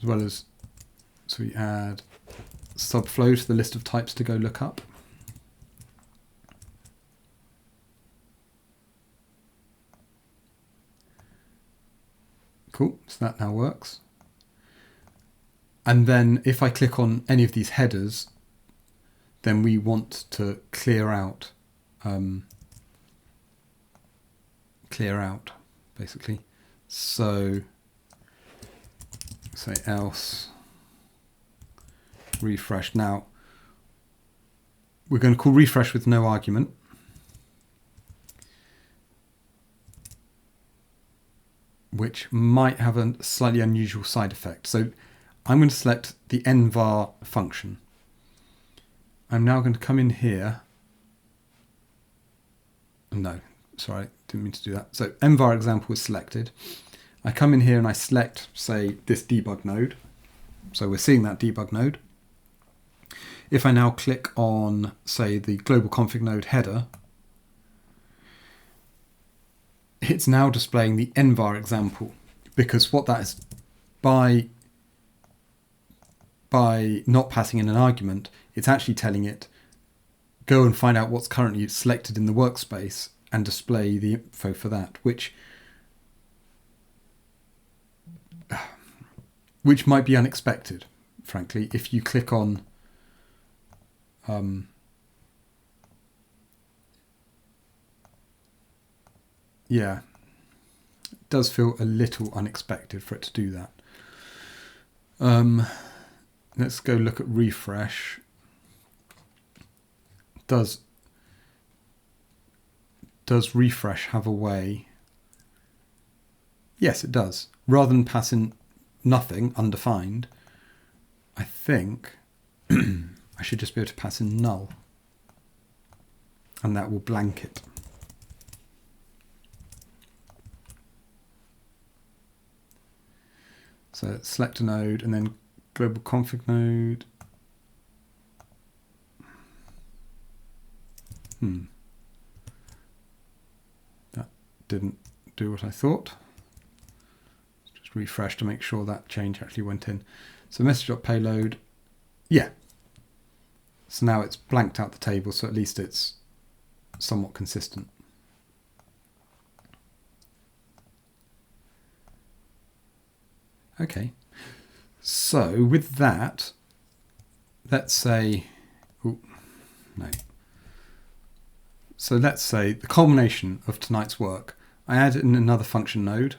so we add subflow to the list of types to go look up. Cool, so that now works. And then if I click on any of these headers, then we want to clear out basically. So say else refresh. Now we're going to call refresh with no argument. Which might have a slightly unusual side effect. So I'm going to select the nvar function. I'm now going to come in here. No, sorry, didn't mean to do that. So nvar example is selected. I come in here and I select, say, this debug node. So we're seeing that debug node. If I now click on, say, the global config node header, it's now displaying the nvar example, because what that is, by not passing in an argument, it's actually telling it, go and find out what's currently selected in the workspace and display the info for that, which might be unexpected, frankly, if you click on yeah, it does feel a little unexpected for it to do that. Let's go look at refresh. Does refresh have a way? Yes, it does. Rather than pass in nothing, undefined, I think I should just be able to pass in null, and that will blank it. So select a node and then global config node. That didn't do what I thought. Just refresh to make sure that change actually went in. So message.payload, yeah. So now it's blanked out the table, so at least it's somewhat consistent. Okay. So with that, let's say, no. So let's say the culmination of tonight's work, I add in another function node.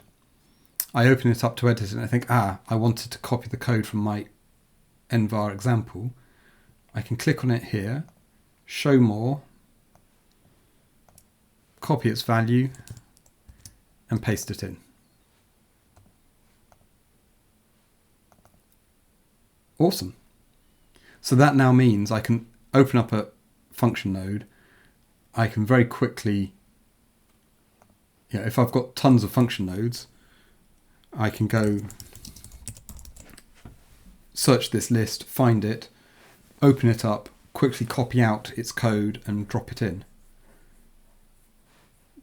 I open it up to edit it and I think, I wanted to copy the code from my envar example. I can click on it here, show more, copy its value and paste it in. Awesome. So that now means I can open up a function node. I can very quickly, if I've got tons of function nodes, I can go search this list, find it, open it up, quickly copy out its code and drop it in.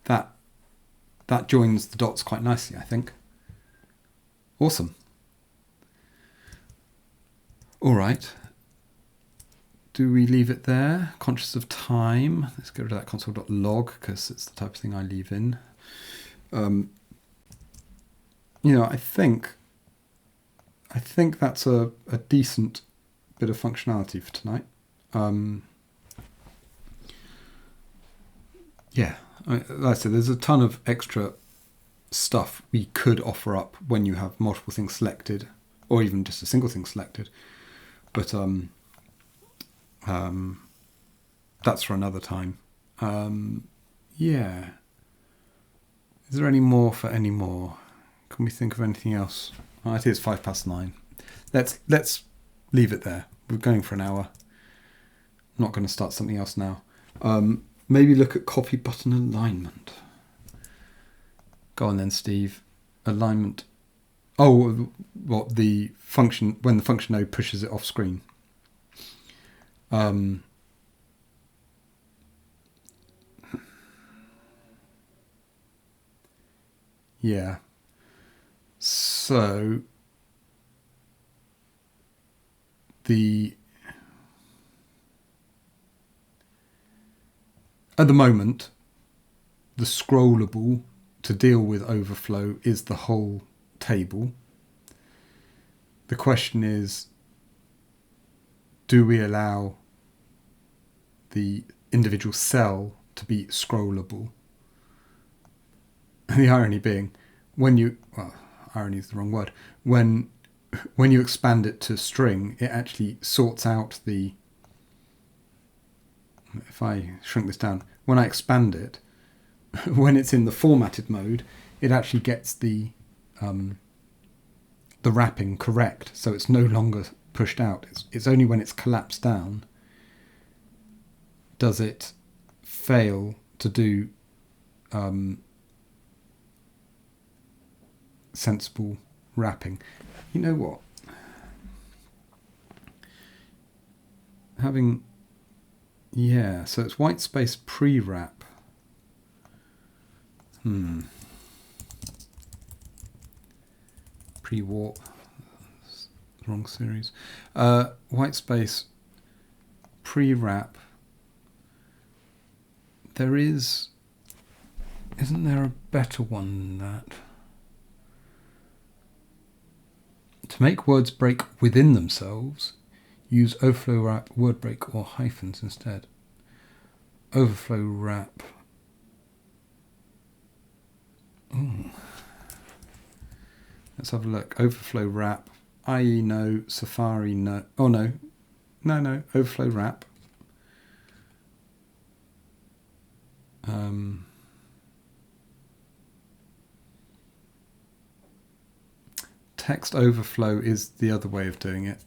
That joins the dots quite nicely, I think. Awesome. All right. Do we leave it there? Conscious of time. Let's get rid of that console.log because it's the type of thing I leave in. I think that's a decent bit of functionality for tonight. Like I said, there's a ton of extra stuff we could offer up when you have multiple things selected, or even just a single thing selected. But that's for another time. Is there any more for any more? Can we think of anything else? I think it's 9:05. Let's leave it there. We're going for an hour. I'm not going to start something else now. Maybe look at copy button alignment. Go on then, Steve. Alignment. Oh, what the function, when the function node pushes it off screen. Yeah. So at the moment, the scrollable to deal with overflow is the whole table. The question is, do we allow the individual cell to be scrollable? And the irony being, irony is the wrong word. When you expand it to string, it actually sorts out the. If I shrink this down, when I expand it, when it's in the formatted mode, it actually gets the wrapping correct, so it's no longer pushed out. It's only when it's collapsed down does it fail to do sensible wrapping. You know what? So it's white space pre-wrap. Pre-warp. Wrong series. White space pre-wrap. Isn't there a better one than that? To make words break within themselves, use overflow wrap, word break, or hyphens instead. Overflow wrap. Ooh. Let's have a look. Overflow wrap. IE no. Safari no. Oh no. No. Overflow wrap. Text overflow is the other way of doing it.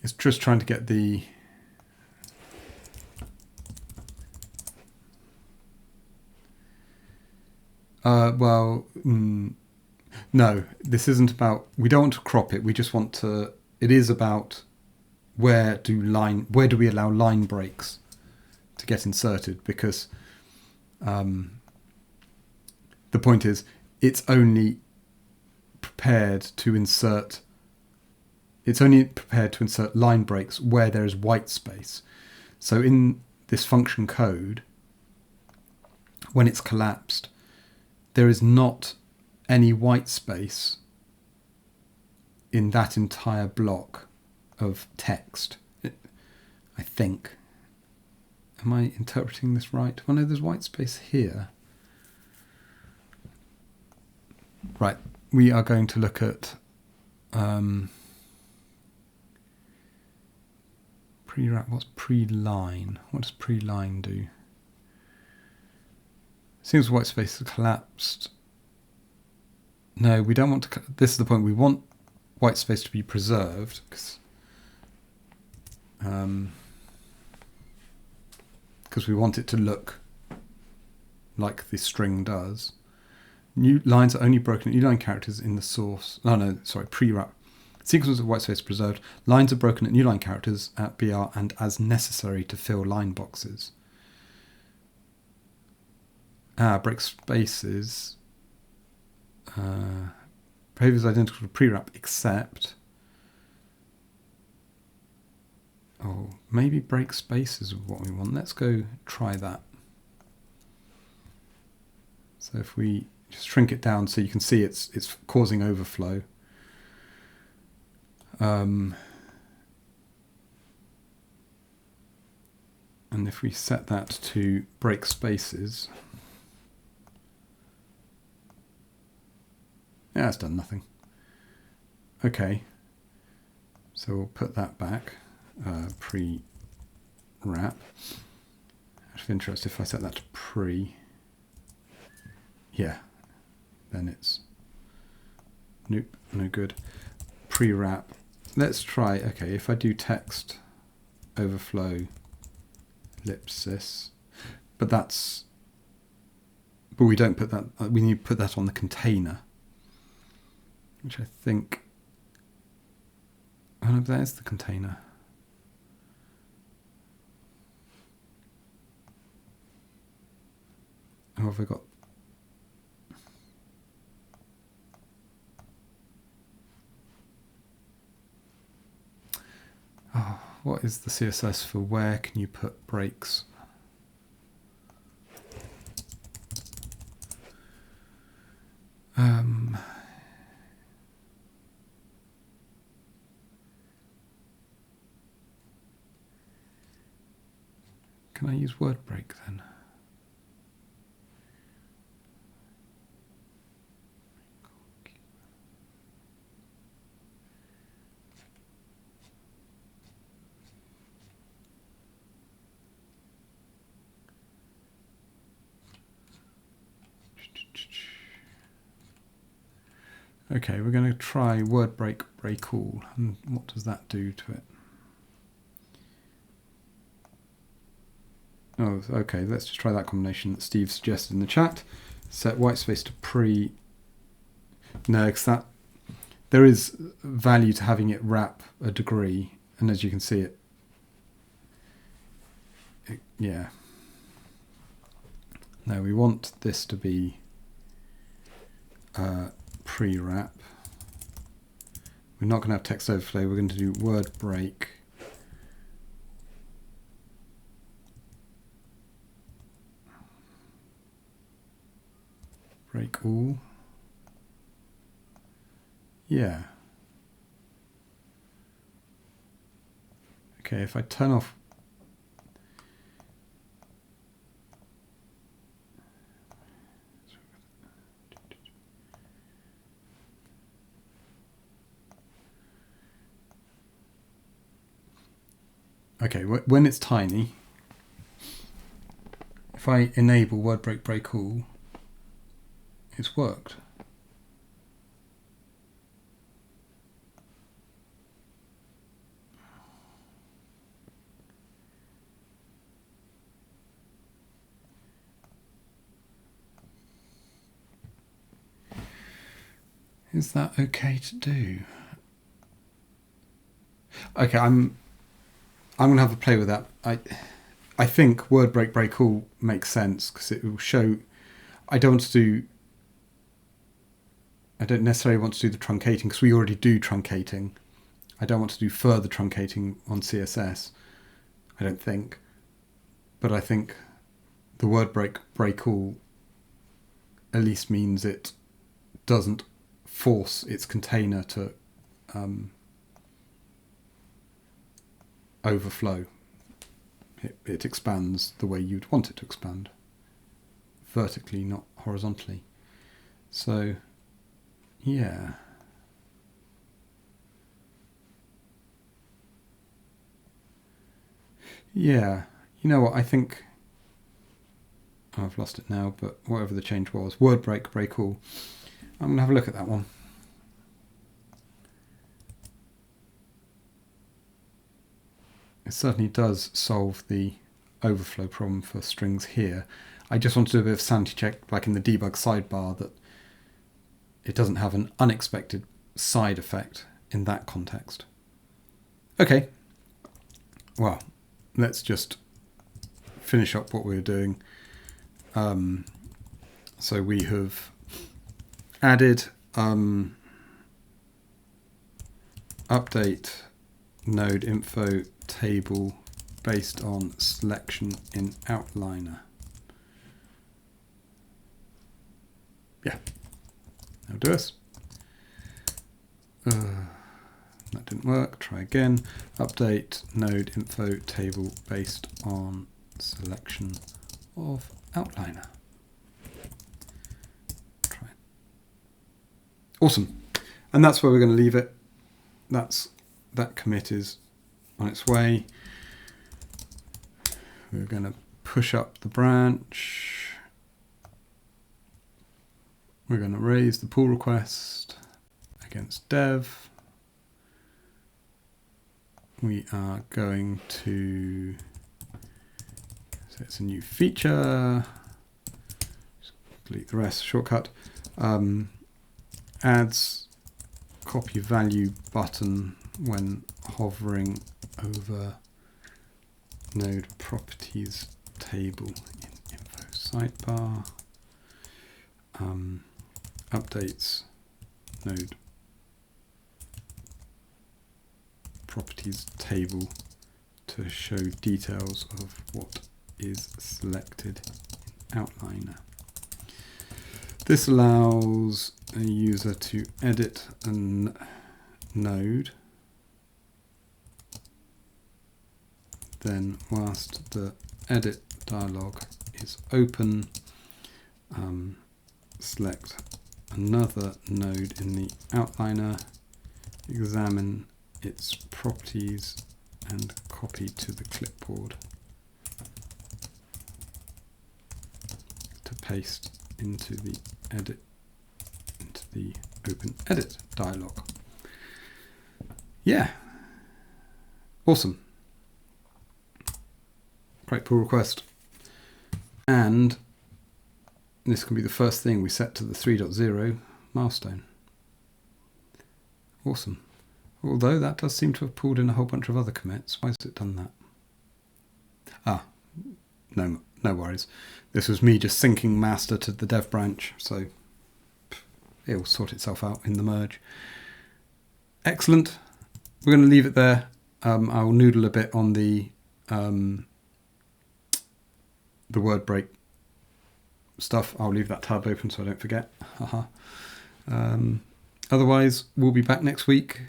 It's just trying to get the no, this isn't about, we don't want to crop it, we just want to, it is about where do we allow line breaks to get inserted, because the point is it's only prepared to insert line breaks where there is white space. So in this function code, when it's collapsed, there is not any white space in that entire block of text. I think. Am I interpreting this right? Well, no, there's white space here. Right, we are going to look at pre-wrap. What's pre-line? What does pre-line do? Seems white space has collapsed. No, we don't want to. This is the point. We want white space to be preserved because we want it to look like the string does. New lines are only broken at new line characters in the source. Oh no, sorry, pre-wrap. Sequences of white space preserved. Lines are broken at new line characters at BR and as necessary to fill line boxes. Break spaces. Behavior is identical to pre-wrap except. Oh, maybe break spaces is what we want. Let's go try that. So if we just shrink it down so you can see it's causing overflow. And if we set that to break spaces, yeah, it's done nothing. Okay, so we'll put that back, pre-wrap. Out of interest, if I set that to pre, yeah, then it's, nope, no good. Pre-wrap. Let's try, okay, if I do text overflow ellipsis, but we don't put that, we need to put that on the container, which I think, oh no, there's the container. Oh, have I got, oh, what is the CSS for where can you put breaks? Can I use word break then? Okay, we're going to try word break break all, and what does that do to it? Oh, okay, let's just try that combination that Steve suggested in the chat. Set white space to pre. No, because there is value to having it wrap a degree, and as you can see yeah. No, we want this to be pre-wrap. We're not going to have text overflow. We're going to do word break. Break all. Yeah. Okay, if I turn off. Okay, when it's tiny, if I enable word break break all, it's worked. Is that okay to do? Okay, I'm going to have a play with that. I think word break break all makes sense because it will show. I don't necessarily want to do the truncating because we already do truncating. I don't want to do further truncating on CSS. I don't think, but I think the word break break all at least means it doesn't force its container to overflow. It expands the way you'd want it to expand, vertically, not horizontally. So, yeah. Yeah, you know what, I think I've lost it now, but whatever the change was, word break, break all. I'm going to have a look at that one. It certainly does solve the overflow problem for strings here. I just want to do a bit of sanity check, like in the debug sidebar, that it doesn't have an unexpected side effect in that context. Okay, well, let's just finish up what we were doing. So we have added update node info table based on selection in outliner. Yeah, that'll do us. That didn't work. Try again. Update node info table based on selection of outliner. Try. Awesome. And that's where we're going to leave it. That commit is on its way. We're going to push up the branch. We're going to raise the pull request against dev. We are going to, so it's a new feature, just delete the rest, shortcut, adds copy value button when hovering over node properties table in info sidebar, updates node properties table to show details of what is selected in outliner. This allows a user to edit a node, then whilst the edit dialog is open, select another node in the outliner, examine its properties and copy to the clipboard to paste into the open edit dialog. Yeah, awesome. Great pull request. And this can be the first thing we set to the 3.0 milestone. Awesome. Although that does seem to have pulled in a whole bunch of other commits. Why has it done that? Ah, no worries. This was me just syncing master to the dev branch, so it'll sort itself out in the merge. Excellent. We're going to leave it there. I'll noodle a bit on the word break stuff. I'll leave that tab open so I don't forget. Otherwise, we'll be back next week.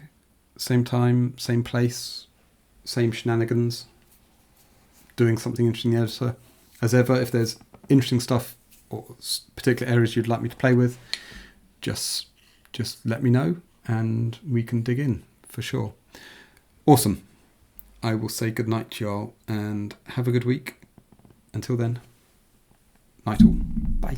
Same time, same place, same shenanigans. Doing something interesting in the editor. As ever, if there's interesting stuff or particular areas you'd like me to play with, just let me know and we can dig in for sure. Awesome. I will say good night to y'all and have a good week. Until then, night all. Bye.